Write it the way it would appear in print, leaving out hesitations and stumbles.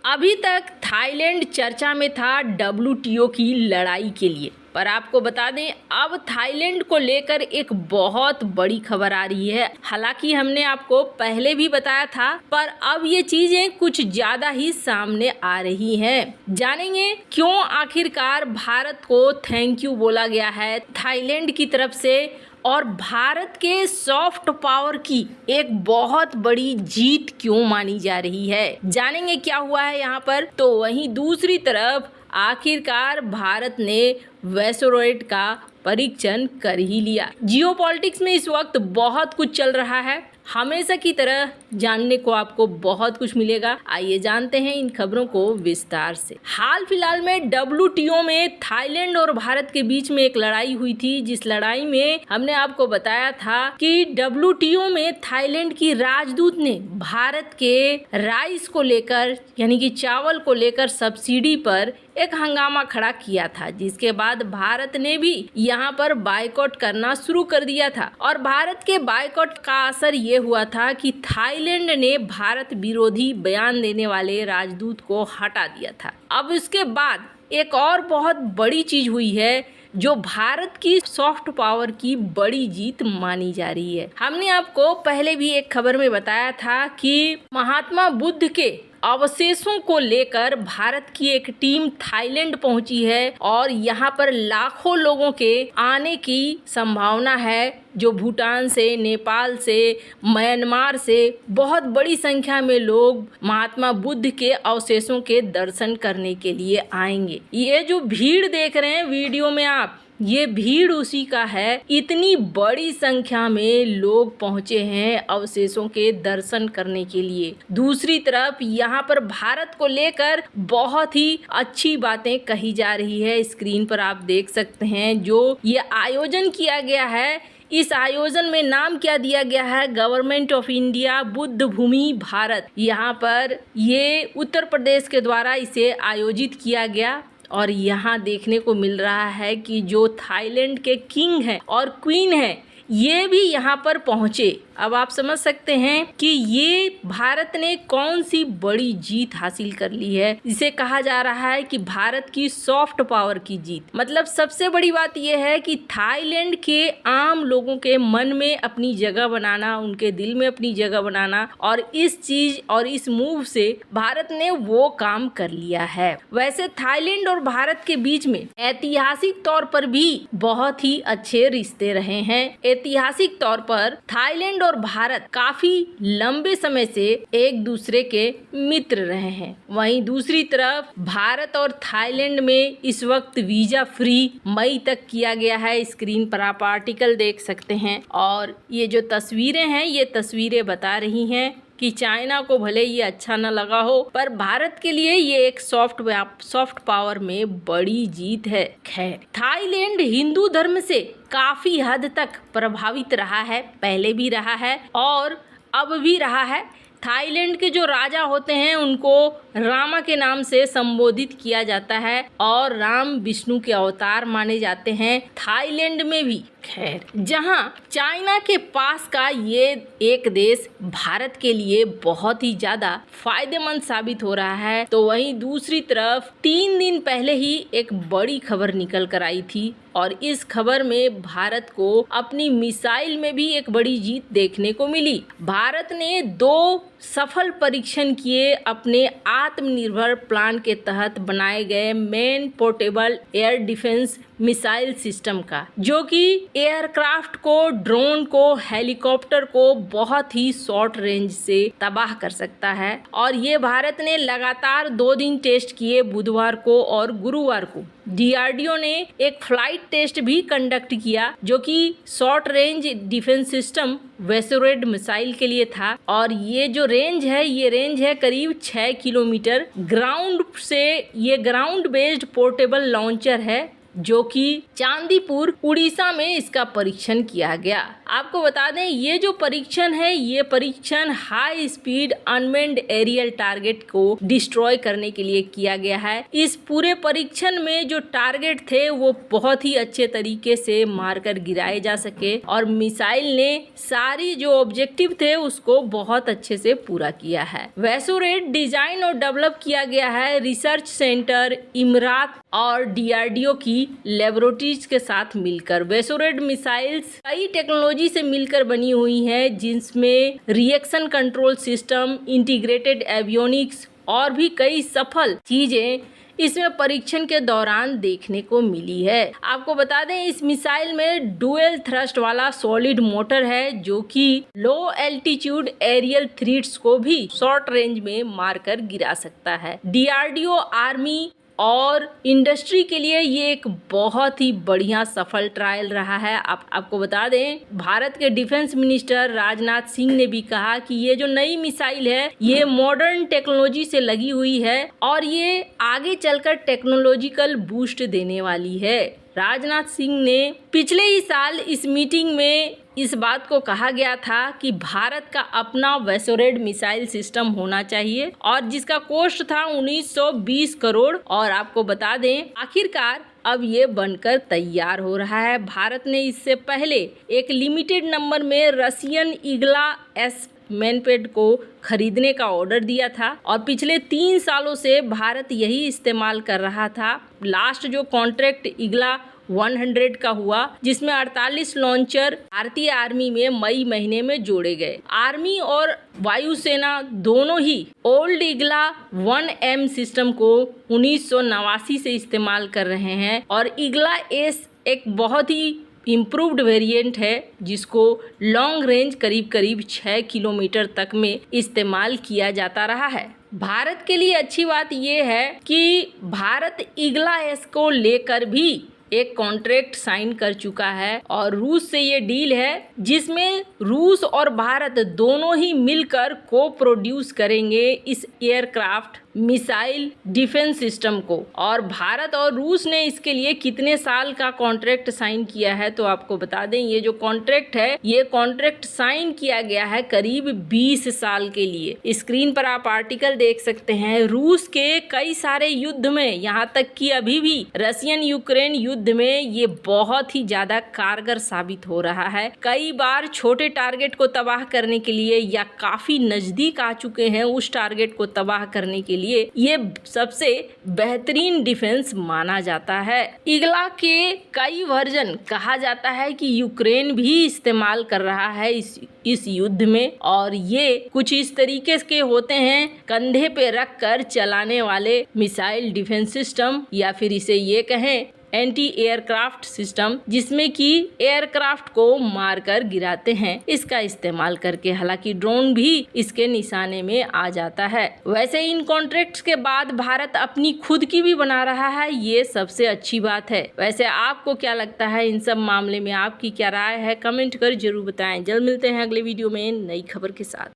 अभी तक थाईलैंड चर्चा में था डब्ल्यूटीओ की लड़ाई के लिए, पर आपको बता दें अब थाईलैंड को लेकर एक बहुत बड़ी खबर आ रही है। हालांकि हमने आपको पहले भी बताया था, पर अब ये चीजें कुछ ज्यादा ही सामने आ रही हैं। जानेंगे क्यों आखिरकार भारत को थैंक यू बोला गया है थाईलैंड की तरफ से, और भारत के सॉफ्ट पावर की एक बहुत बड़ी जीत क्यों मानी जा रही है। जानेंगे क्या हुआ है यहाँ पर। तो वहीं दूसरी तरफ आखिरकार भारत ने वैसोरेट का परीक्षण कर ही लिया। जियोपॉलिटिक्स में इस वक्त बहुत कुछ चल रहा है, हमेशा की तरह जानने को आपको बहुत कुछ मिलेगा। आइए जानते हैं इन खबरों को विस्तार से। हाल फिलहाल में डब्ल्यूटीओ में थाईलैंड और भारत के बीच में एक लड़ाई हुई थी, जिस लड़ाई में हमने आपको बताया था कि डब्ल्यूटीओ में थाईलैंड की राजदूत ने भारत के राइस को लेकर, यानी कि चावल को लेकर सब्सिडी पर एक हंगामा खड़ा किया था, जिसके बाद भारत ने भी यहाँ पर बायकॉट करना शुरू कर दिया था। और भारत के बायकॉट का असर ये हुआ था कि थाईलैंड ने भारत विरोधी बयान देने वाले राजदूत को हटा दिया था। अब इसके बाद एक और बहुत बड़ी चीज हुई है जो भारत की सॉफ्ट पावर की बड़ी जीत मानी जा रही है। हमने आपको पहले भी एक खबर में बताया था कि महात्मा बुद्ध के अवशेषों को लेकर भारत की एक टीम थाईलैंड पहुंची है और यहाँ पर लाखों लोगों के आने की संभावना है, जो भूटान से, नेपाल से, म्यांमार से बहुत बड़ी संख्या में लोग महात्मा बुद्ध के अवशेषों के दर्शन करने के लिए आएंगे। ये जो भीड़ देख रहे हैं वीडियो में आप, ये भीड़ उसी का है। इतनी बड़ी संख्या में लोग पहुंचे हैं अवशेषों के दर्शन करने के लिए। दूसरी तरफ यहाँ पर भारत को लेकर बहुत ही अच्छी बातें कही जा रही है। स्क्रीन पर आप देख सकते हैं जो ये आयोजन किया गया है, इस आयोजन में नाम क्या दिया गया है, गवर्नमेंट ऑफ इंडिया बुद्ध भूमि भारत। यहाँ पर ये उत्तर प्रदेश के द्वारा इसे आयोजित किया गया और यहाँ देखने को मिल रहा है कि जो थाईलैंड के किंग हैं और क्वीन हैं, ये भी यहाँ पर पहुँचे। अब आप समझ सकते हैं कि ये भारत ने कौन सी बड़ी जीत हासिल कर ली है। इसे कहा जा रहा है कि भारत की सॉफ्ट पावर की जीत। मतलब सबसे बड़ी बात यह है कि थाईलैंड के आम लोगों के मन में अपनी जगह बनाना, उनके दिल में अपनी जगह बनाना, और इस चीज और इस मूव से भारत ने वो काम कर लिया है। वैसे थाईलैंड और भारत के बीच में ऐतिहासिक तौर पर भी बहुत ही अच्छे रिश्ते रहे हैं। ऐतिहासिक तौर पर थाईलैंड और भारत काफी लंबे समय से एक दूसरे के मित्र रहे हैं। वहीं दूसरी तरफ भारत और थाईलैंड में इस वक्त वीजा फ्री मई तक किया गया है। स्क्रीन पर आप आर्टिकल देख सकते हैं और ये जो तस्वीरें हैं, ये तस्वीरें बता रही हैं कि चाइना को भले ये अच्छा न लगा हो, पर भारत के लिए ये एक सॉफ्ट पावर में बड़ी जीत है। खैर, थाईलैंड हिंदू धर्म से काफी हद तक प्रभावित रहा है, पहले भी रहा है और अब भी रहा है। थाईलैंड के जो राजा होते हैं उनको रामा के नाम से संबोधित किया जाता है और राम विष्णु के अवतार माने जाते हैं थाईलैंड में भी। खैर, जहां चाइना के पास का ये एक देश भारत के लिए बहुत ही ज्यादा फायदेमंद साबित हो रहा है, तो वहीं दूसरी तरफ 3 दिन पहले ही एक बड़ी खबर निकल कर आई थी और इस खबर में भारत को अपनी मिसाइल में भी एक बड़ी जीत देखने को मिली। भारत ने 2 सफल परीक्षण किए अपने आत्मनिर्भर प्लान के तहत बनाए गए main portable air defence missile system का, जो कि एयरक्राफ्ट को, ड्रोन को, हेलीकॉप्टर को बहुत ही शॉर्ट रेंज से तबाह कर सकता है। और ये भारत ने लगातार 2 दिन टेस्ट किए, बुधवार को और गुरुवार को। डीआरडीओ ने एक फ्लाइट टेस्ट भी कंडक्ट किया जो कि शॉर्ट रेंज डिफेंस सिस्टम वैसोरेट मिसाइल के लिए था। और ये जो रेंज है, ये रेंज है करीब 6 किलोमीटर। ग्राउंड से ये ग्राउंड बेस्ड पोर्टेबल लॉन्चर है जो कि चांदीपुर उड़ीसा में इसका परीक्षण किया गया। आपको बता दें ये जो परीक्षण है ये परीक्षण high speed unmanned aerial target को डिस्ट्रॉय करने के लिए किया गया है। इस पूरे परीक्षण में जो टारगेट थे वो बहुत ही अच्छे तरीके से मारकर गिराए जा सके और मिसाइल ने सारी जो ऑब्जेक्टिव थे उसको बहुत अच्छे से पूरा किया है। वेसोरेट डिजाइन और डेवलप किया गया है रिसर्च सेंटर इमरात और DRDO की लेबोरेटरीज के साथ मिलकर। वेसोरेट मिसाइल्स कई टेक्नोलॉजी से मिलकर बनी हुई है जिसमें reaction control system, integrated avionics और भी कई सफल चीजें इसमें परीक्षण के दौरान देखने को मिली है। आपको बता दें इस मिसाइल में डुअल थ्रस्ट वाला सॉलिड मोटर है जो कि लो एल्टीट्यूड एरियल थ्रेट्स को भी शॉर्ट रेंज में मारकर गिरा सकता है। DRDO, आर्मी और इंडस्ट्री के लिए ये एक बहुत ही बढ़िया सफल ट्रायल रहा है। आपको बता दें भारत के डिफेंस मिनिस्टर राजनाथ सिंह ने भी कहा कि ये जो नई मिसाइल है ये मॉडर्न टेक्नोलॉजी से लगी हुई है और ये आगे चलकर टेक्नोलॉजिकल बूस्ट देने वाली है। राजनाथ सिंह ने पिछले ही साल इस मीटिंग में इस बात को कहा गया था कि भारत का अपना वेसोरेट मिसाइल सिस्टम होना चाहिए और जिसका कॉस्ट था 1920 करोड़। और आपको बता दें आखिरकार अब ये बनकर तैयार हो रहा है। भारत ने इससे पहले एक लिमिटेड नंबर में रशियन ईगला S मैनपेड को खरीदने का ऑर्डर दिया था और पिछले 3 सालों से भारत यही इस्तेमाल कर रहा था। लास्ट जो कॉन्ट्रैक्ट ईगला 100 का हुआ जिसमें 48 लॉन्चर भारतीय आर्मी में मई महीने में जोड़े गए। आर्मी और वायुसेना दोनों ही ओल्ड ईगला 1M सिस्टम को 1989 से इस्तेमाल कर रहे हैं और ईगला S एक बहुत ही इम्प्रूव्ड वेरिएंट है जिसको लॉन्ग रेंज करीब 6 किलोमीटर तक में इस्तेमाल किया जाता रहा है। भारत के लिए अच्छी बात यह है कि भारत ईगला S को लेकर भी एक कॉन्ट्रैक्ट साइन कर चुका है और रूस से ये डील है जिसमें रूस और भारत दोनों ही मिलकर को प्रोड्यूस करेंगे इस एयरक्राफ्ट मिसाइल डिफेंस सिस्टम को। और भारत और रूस ने इसके लिए कितने साल का कॉन्ट्रैक्ट साइन किया है तो आपको बता दें ये जो कॉन्ट्रैक्ट है ये कॉन्ट्रैक्ट साइन किया गया है करीब 20 साल के लिए। स्क्रीन पर आप आर्टिकल देख सकते हैं। रूस के कई सारे युद्ध में यहाँ तक कि अभी भी रशियन यूक्रेन युद्ध में ये बहुत ही ज्यादा कारगर साबित हो रहा है। कई बार छोटे टारगेट को तबाह करने के लिए या काफी नजदीक आ चुके हैं उस टारगेट को तबाह करने के लिए ये सबसे बेहतरीन डिफेंस माना जाता है। ईगला के कई वर्जन कहा जाता है कि यूक्रेन भी इस्तेमाल कर रहा है इस युद्ध में और ये कुछ इस तरीके के होते हैं कंधे पे रख कर चलाने वाले मिसाइल डिफेंस सिस्टम या फिर इसे ये कहें एंटी एयरक्राफ्ट सिस्टम जिसमें कि एयरक्राफ्ट को मारकर गिराते हैं इसका इस्तेमाल करके। हालांकि ड्रोन भी इसके निशाने में आ जाता है। वैसे इन कॉन्ट्रैक्ट्स के बाद भारत अपनी खुद की भी बना रहा है ये सबसे अच्छी बात है। वैसे आपको क्या लगता है इन सब मामले में आपकी क्या राय है कमेंट कर जरूर बताएं। जल्द मिलते हैं अगले वीडियो में नई खबर के साथ।